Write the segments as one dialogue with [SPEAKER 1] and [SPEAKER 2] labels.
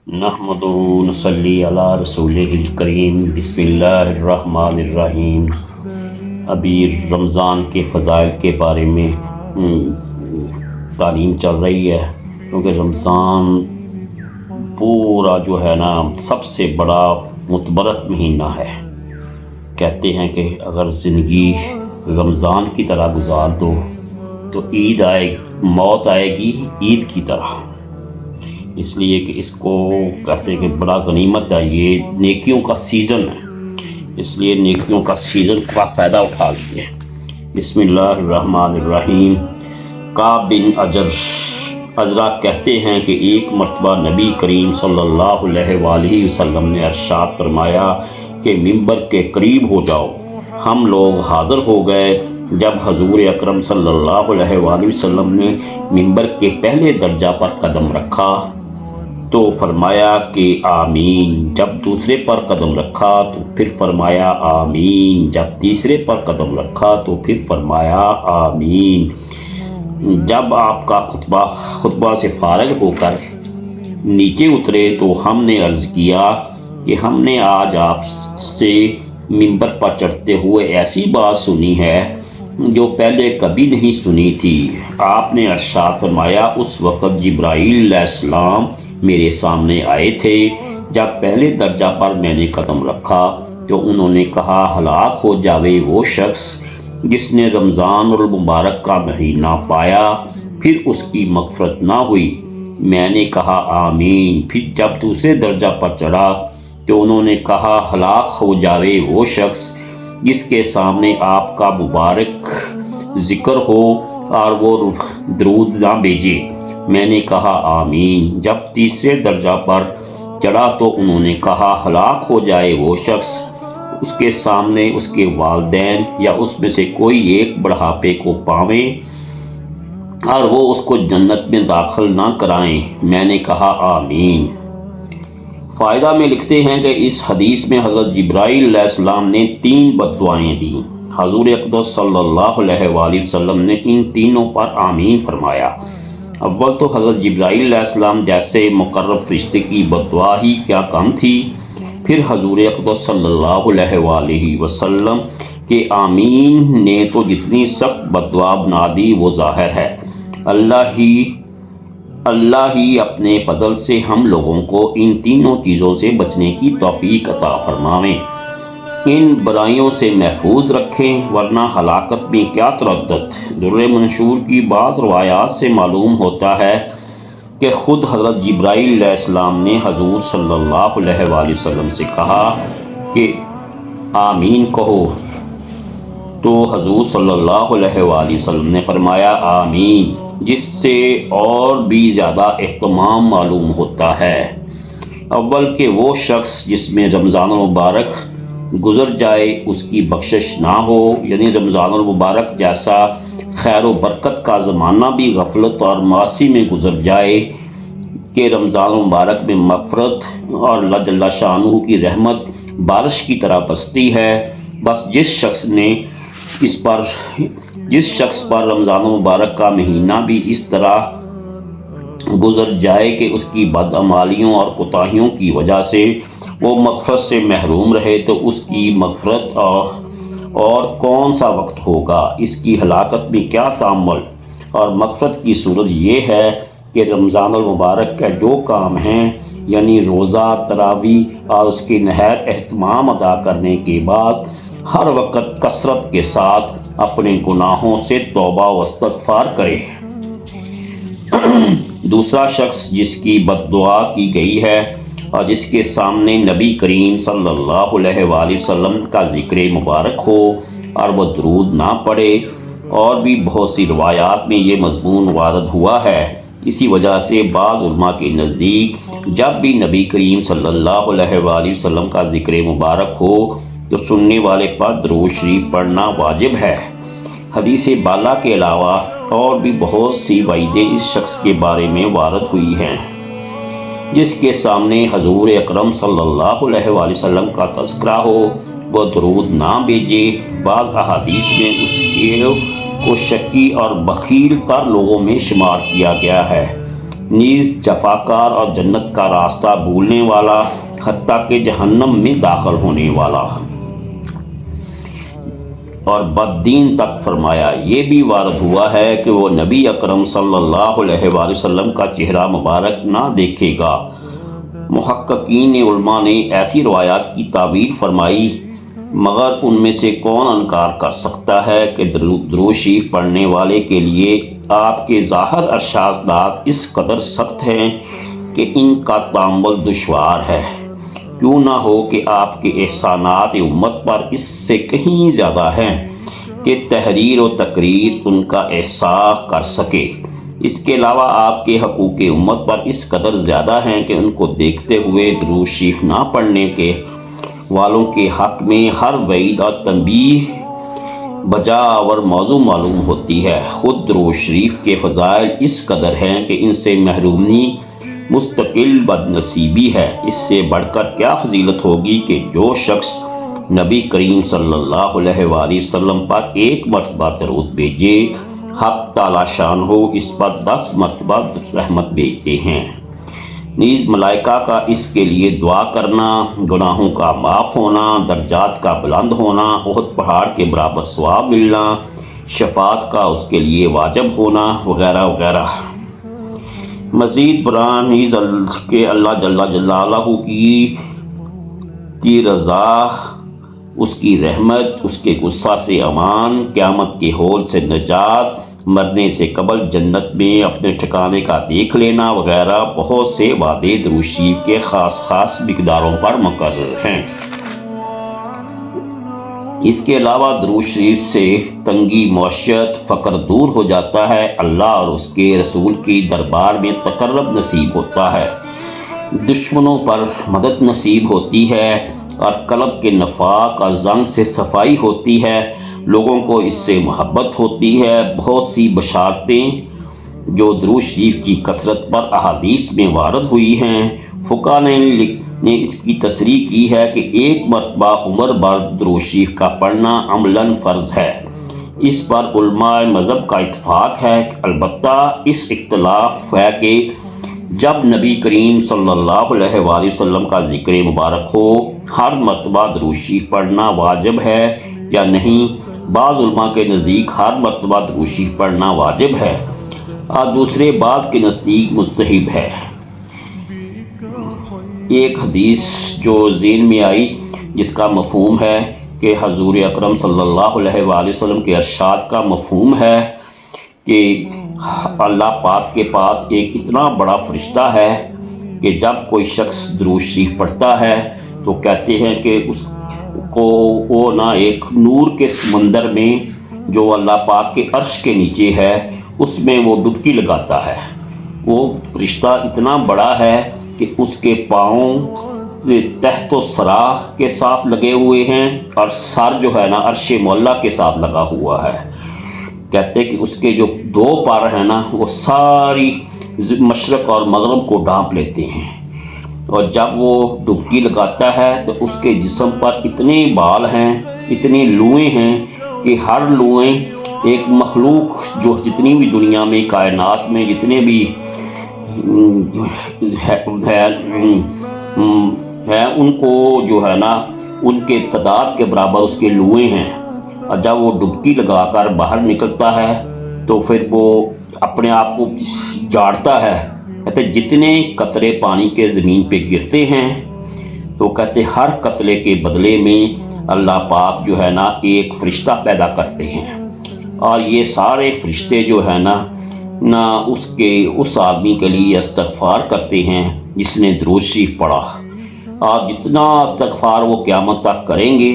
[SPEAKER 1] نحمدہ و نصلی علی رسولہ الکریم بسم اللہ الرحمن الرحیم۔ ابھی رمضان کے فضائل کے بارے میں تعلیم چل رہی ہے، کیونکہ رمضان پورا جو ہے نا سب سے بڑا متبرک مہینہ ہے۔ کہتے ہیں کہ اگر زندگی رمضان کی طرح گزار دو تو موت آئے گی عید کی طرح، اس لیے کہ اس کو کہتے ہیں کہ بڑا غنیمت ہے، یہ نیکیوں کا سیزن ہے، اس لیے نیکیوں کا سیزن کا فائدہ اٹھا لیجیے۔ بسم اللہ الرحمن الرحیم۔ کعب بن عجرہ کہتے ہیں کہ ایک مرتبہ نبی کریم صلی اللہ علیہ وآلہ وسلم نے ارشاد فرمایا کہ ممبر کے قریب ہو جاؤ۔ ہم لوگ حاضر ہو گئے۔ جب حضور اکرم صلی اللہ علیہ وآلہ وسلم نے ممبر کے پہلے درجہ پر قدم رکھا تو فرمایا کہ آمین، جب دوسرے پر قدم رکھا تو پھر فرمایا آمین، جب تیسرے پر قدم رکھا تو پھر فرمایا آمین۔ جب آپ کا خطبہ سے فارغ ہو کر نیچے اترے تو ہم نے عرض کیا کہ ہم نے آج آپ سے ممبر پر چڑھتے ہوئے ایسی بات سنی ہے جو پہلے کبھی نہیں سنی تھی۔ آپ نے ارشاد فرمایا اس وقت جبرائیل علیہ السلام میرے سامنے آئے تھے۔ جب پہلے درجہ پر میں نے قدم رکھا تو انہوں نے کہا ہلاک ہو جاوے وہ شخص جس نے رمضان المبارک کا مہینہ پایا پھر اس کی مغفرت نہ ہوئی۔ میں نے کہا آمین۔ پھر جب دوسرے درجہ پر چڑھا تو انہوں نے کہا ہلاک ہو جاوے وہ شخص جس کے سامنے آپ کا مبارک ذکر ہو اور وہ درود نہ بھیجے۔ میں نے کہا آمین۔ جب تیسرے درجہ پر چڑھا تو انہوں نے کہا ہلاک ہو جائے وہ شخص اس کے سامنے اس کے والدین یا اس میں سے کوئی ایک بڑھاپے کو پاویں اور وہ اس کو جنت میں داخل نہ کرائیں۔ میں نے کہا آمین۔ فائدہ میں لکھتے ہیں کہ اس حدیث میں حضرت جبرائیل علیہ السلام نے 3 بد دعائیں دیں۔ حضور اقدس صلی اللہ علیہ وآلہ وسلم نے ان تینوں پر آمین فرمایا۔ اول تو حضرت جبرائیل علیہ السلام جیسے مقرب فرشتے کی بد دعا ہی کیا کم تھی، پھر حضور اقدس صلی اللہ علیہ وآلہ وسلم کے آمین نے تو جتنی سخت بد دعا بنا دی وہ ظاہر ہے۔ اللہ ہی اپنے فضل سے ہم لوگوں کو ان تینوں چیزوں سے بچنے کی توفیق عطا فرماویں، ان برائیوں سے محفوظ رکھیں، ورنہ ہلاکت میں کیا تردد۔ در منشور کی بعض روایات سے معلوم ہوتا ہے کہ خود حضرت جبرائیل علیہ السلام نے حضور صلی اللہ علیہ وآلہ وسلم سے کہا کہ آمین کہو، تو حضور صلی اللہ علیہ وآلہ وسلم نے فرمایا آمین، جس سے اور بھی زیادہ اہتمام معلوم ہوتا ہے۔ اول کہ وہ شخص جس میں رمضان المبارک گزر جائے اس کی بخشش نہ ہو، یعنی رمضان المبارک جیسا خیر و برکت کا زمانہ بھی غفلت اور معاصی میں گزر جائے کہ رمضان المبارک میں مغفرت اور اللہ جل شانہ کی رحمت بارش کی طرح برستی ہے۔ بس جس شخص پر رمضان المبارک کا مہینہ بھی اس طرح گزر جائے کہ اس کی بدعمالیوں اور کوتاہیوں کی وجہ سے وہ مغفرت سے محروم رہے تو اس کی مغفرت اور کون سا وقت ہوگا، اس کی ہلاکت میں کیا تامل۔ اور مغفرت کی صورت یہ ہے کہ رمضان المبارک کا جو کام ہیں یعنی روزہ، تراویح اور اس کے نہایت اہتمام ادا کرنے کے بعد ہر وقت کثرت کے ساتھ اپنے گناہوں سے توبہ و استغفار کرے۔ دوسرا شخص جس کی بد دعا کی گئی ہے اور جس کے سامنے نبی کریم صلی اللہ علیہ وآلہ وسلم کا ذکر مبارک ہو اور وہ درود نہ پڑے، اور بھی بہت سی روایات میں یہ مضمون وارد ہوا ہے۔ اسی وجہ سے بعض علماء کے نزدیک جب بھی نبی کریم صلی اللہ علیہ وآلہ وسلم کا ذکر مبارک ہو تو سننے والے پر درود شریف پڑھنا واجب ہے۔ حدیث بالا کے علاوہ اور بھی بہت سی وعیدیں اس شخص کے بارے میں وارد ہوئی ہیں جس کے سامنے حضور اکرم صلی اللہ علیہ وآلہ وسلم کا تذکرہ ہو وہ درود نہ بھیجے۔ بعض احادیث میں اس کو شکی اور بخیل تر لوگوں میں شمار کیا گیا ہے۔ نیز جفاکار اور جنت کا راستہ بھولنے والا، حتیٰ کہ جہنم میں داخل ہونے والا اور بددین تک۔ فرمایا یہ بھی وارد ہوا ہے کہ وہ نبی اکرم صلی اللہ علیہ وآلہ وسلم کا چہرہ مبارک نہ دیکھے گا۔ محققین علماء نے ایسی روایات کی تعبیر فرمائی، مگر ان میں سے کون انکار کر سکتا ہے کہ درود شریف پڑھنے والے کے لیے آپ کے ظاہر ارشادات اس قدر سخت ہیں کہ ان کا تحمل دشوار ہے۔ کیوں نہ ہو کہ آپ کے احسانات امت پر اس سے کہیں زیادہ ہیں کہ تحریر و تقریر ان کا احساس کر سکے۔ اس کے علاوہ آپ کے حقوق امت پر اس قدر زیادہ ہیں کہ ان کو دیکھتے ہوئے درود شریف نہ پڑھنے کے والوں کے حق میں ہر وعید اور تنبیہ بجا اور موضوع معلوم ہوتی ہے۔ خود درود شریف کے فضائل اس قدر ہیں کہ ان سے محرومی مستقل بد نصیبی ہے۔ اس سے بڑھ کر کیا فضیلت ہوگی کہ جو شخص نبی کریم صلی اللہ علیہ وآلہ وسلم پر ایک مرتبہ درود بھیجے، حق تعالی شان ہو اس پر 10 مرتبہ رحمت بھیجتے ہیں۔ نیز ملائکہ کا اس کے لیے دعا کرنا، گناہوں کا معاف ہونا، درجات کا بلند ہونا، احد پہاڑ کے برابر ثواب ملنا، شفاعت کا اس کے لیے واجب ہونا وغیرہ وغیرہ۔ مزید برآں نیز کہ اللہ جل جلالہ کی رضا، اس کی رحمت، اس کے غصہ سے امان، قیامت کے ہول سے نجات، مرنے سے قبل جنت میں اپنے ٹھکانے کا دیکھ لینا وغیرہ بہت سے وعدے درود شریف کے خاص مقداروں پر مقرر ہیں۔ اس کے علاوہ درود شریف سے تنگی معیشت، فقر دور ہو جاتا ہے، اللہ اور اس کے رسول کی دربار میں تقرب نصیب ہوتا ہے، دشمنوں پر مدد نصیب ہوتی ہے اور قلب کے نفاق اور زنگ سے صفائی ہوتی ہے، لوگوں کو اس سے محبت ہوتی ہے۔ بہت سی بشارتیں جو درود شریف کی کثرت پر احادیث میں وارد ہوئی ہیں، فقہاء نے اس کی تصریح کی ہے کہ ایک مرتبہ عمر بھر درود شریف کا پڑھنا عملاً فرض ہے۔ اس پر علماء مذہب کا اتفاق ہے، البتہ اس اختلاف ہے کہ جب نبی کریم صلی اللہ علیہ وآلہ وسلم کا ذکر مبارک ہو، ہر مرتبہ درود شریف پڑھنا واجب ہے یا نہیں۔ بعض علماء کے نزدیک ہر مرتبہ درود شریف پڑھنا واجب ہے اور دوسرے بعض کے نزدیک مستحب ہے۔ ایک حدیث جو ذہن میں آئی جس کا مفہوم ہے کہ حضور اکرم صلی اللہ علیہ وآلہ وسلم کے ارشاد کا مفہوم ہے کہ اللہ پاک کے پاس ایک اتنا بڑا فرشتہ ہے کہ جب کوئی شخص درود شریف پڑھتا ہے تو کہتے ہیں کہ اس کو وہ نہ ایک نور کے سمندر میں جو اللہ پاک کے عرش کے نیچے ہے اس میں وہ ڈبکی لگاتا ہے۔ وہ فرشتہ اتنا بڑا ہے کہ اس کے پاؤں تحت و سراح کے ساتھ لگے ہوئے ہیں اور سر جو ہے نا عرش معلیٰ کے ساتھ لگا ہوا ہے۔ کہتے کہ اس کے جو 2 پر ہیں نا وہ ساری مشرق اور مغرب کو ڈھانپ لیتے ہیں، اور جب وہ ڈبکی لگاتا ہے تو اس کے جسم پر اتنے بال ہیں، اتنے لوئیں ہیں کہ ہر لوئیں ایک مخلوق جو جتنی بھی دنیا میں کائنات میں جتنے بھی ہے ان کو جو ہے نا ان کے تعداد کے برابر اس کے لوئیں ہیں، اور جب وہ ڈبکی لگا کر باہر نکلتا ہے تو پھر وہ اپنے آپ کو جاڑتا ہے۔ کہتے جتنے قطرے پانی کے زمین پہ گرتے ہیں تو کہتے ہر قطرے کے بدلے میں اللہ پاک جو ہے نا ایک فرشتہ پیدا کرتے ہیں، اور یہ سارے فرشتے جو ہے نا اس آدمی کے لیے استغفار کرتے ہیں جس نے درود شریف پڑھا، اور جتنا استغفار وہ قیامت تک کریں گے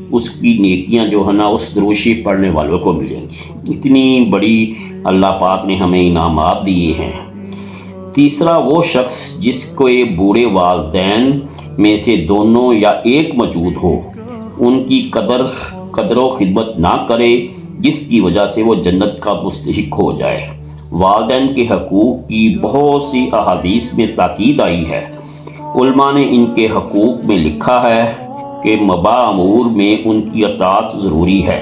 [SPEAKER 1] اس کی نیکیاں جو ہے نا اس درود شریف پڑھنے والوں کو ملیں گی۔ اتنی بڑی اللہ پاک نے ہمیں انعامات دیے ہیں۔ تیسرا وہ شخص جس کو یہ بوڑھے والدین میں سے دونوں یا ایک موجود ہو، ان کی قدر و خدمت نہ کرے جس کی وجہ سے وہ جنت کا مستحق ہو جائے۔ والدین کے حقوق کی بہت سی احادیث میں تاکید آئی ہے۔ علماء نے ان کے حقوق میں لکھا ہے کہ مباء میں ان کی اطاعت ضروری ہے۔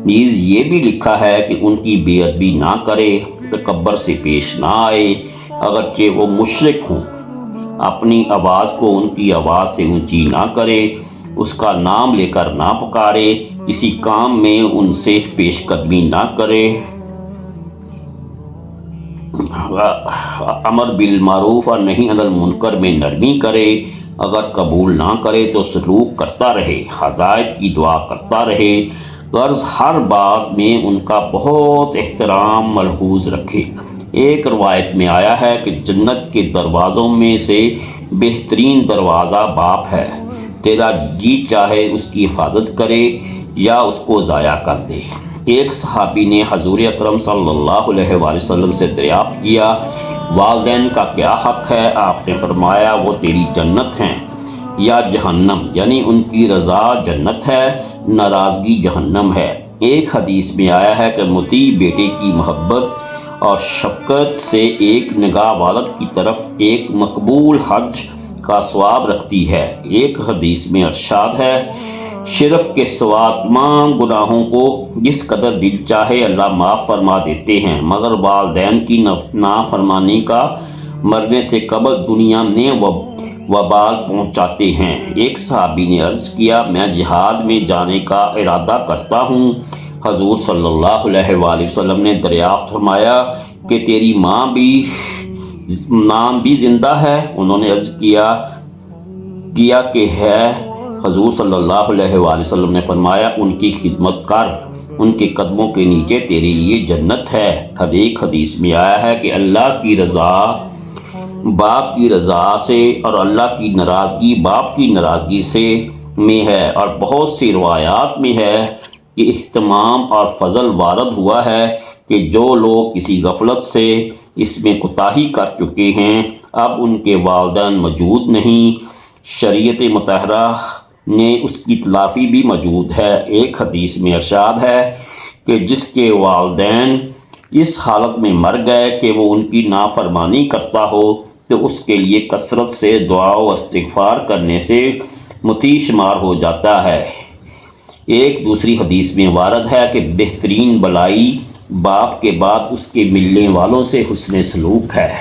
[SPEAKER 1] نیز یہ بھی لکھا ہے کہ ان کی بے ادبی نہ کرے، تکبر سے پیش نہ آئے، اگرچہ وہ مشرک ہوں۔ اپنی آواز کو ان کی آواز سے اونچی نہ کرے، اس کا نام لے کر نہ پکارے، کسی کام میں ان سے پیش قدمی نہ کرے، امر بالمعروف اور نہی عن المنکر میں نرمی کرے، اگر قبول نہ کرے تو سلوک کرتا رہے، ہدایت کی دعا کرتا رہے، غرض ہر بات میں ان کا بہت احترام ملحوظ رکھے۔ ایک روایت میں آیا ہے کہ جنت کے دروازوں میں سے بہترین دروازہ باپ ہے، تیرا جی چاہے اس کی حفاظت کرے یا اس کو ضائع کر دے۔ ایک صحابی نے حضور اکرم صلی اللہ علیہ وآلہ وسلم سے دریافت کیا، والدین کا کیا حق ہے؟ آپ نے فرمایا وہ تیری جنت ہیں یا جہنم، یعنی ان کی رضا جنت ہے، ناراضگی جہنم ہے۔ ایک حدیث میں آیا ہے کہ مطیع بیٹے کی محبت اور شفقت سے ایک نگاہ والد کی طرف ایک مقبول حج کا ثواب رکھتی ہے۔ ایک حدیث میں ارشاد ہے، شرک کے سوا تمام گناہوں کو جس قدر دل چاہے اللہ معاف فرما دیتے ہیں، مگر والدین کی نافرمانی کا مرنے سے قبل دنیا میں وبال پہنچاتے ہیں۔ ایک صحابی نے عرض کیا، میں جہاد میں جانے کا ارادہ کرتا ہوں۔ حضور صلی اللہ علیہ وآلہ وسلم نے دریافت فرمایا کہ تیری ماں بھی زندہ ہے؟ انہوں نے عرض کیا کہ ہے۔ حضور صلی اللہ علیہ وآلہ وسلم نے فرمایا، ان کی خدمت کر، ان کے قدموں کے نیچے تیرے لیے جنت ہے۔ ایک حدیث میں آیا ہے کہ اللہ کی رضا باپ کی رضا سے اور اللہ کی ناراضگی باپ کی ناراضگی سے میں ہے، اور بہت سی روایات میں ہے کہ اہتمام اور فضل وارد ہوا ہے کہ جو لوگ کسی غفلت سے اس میں کوتاہی کر چکے ہیں، اب ان کے والدین موجود نہیں، شریعت مطہرہ نے اس کی تلافی بھی موجود ہے۔ ایک حدیث میں ارشاد ہے کہ جس کے والدین اس حالت میں مر گئے کہ وہ ان کی نافرمانی کرتا ہو تو اس کے لیے کثرت سے دعا و استغفار کرنے سے مطیع شمار ہو جاتا ہے۔ ایک دوسری حدیث میں وارد ہے کہ بہترین بلائی باپ کے بعد اس کے ملنے والوں سے حسن سلوک ہے۔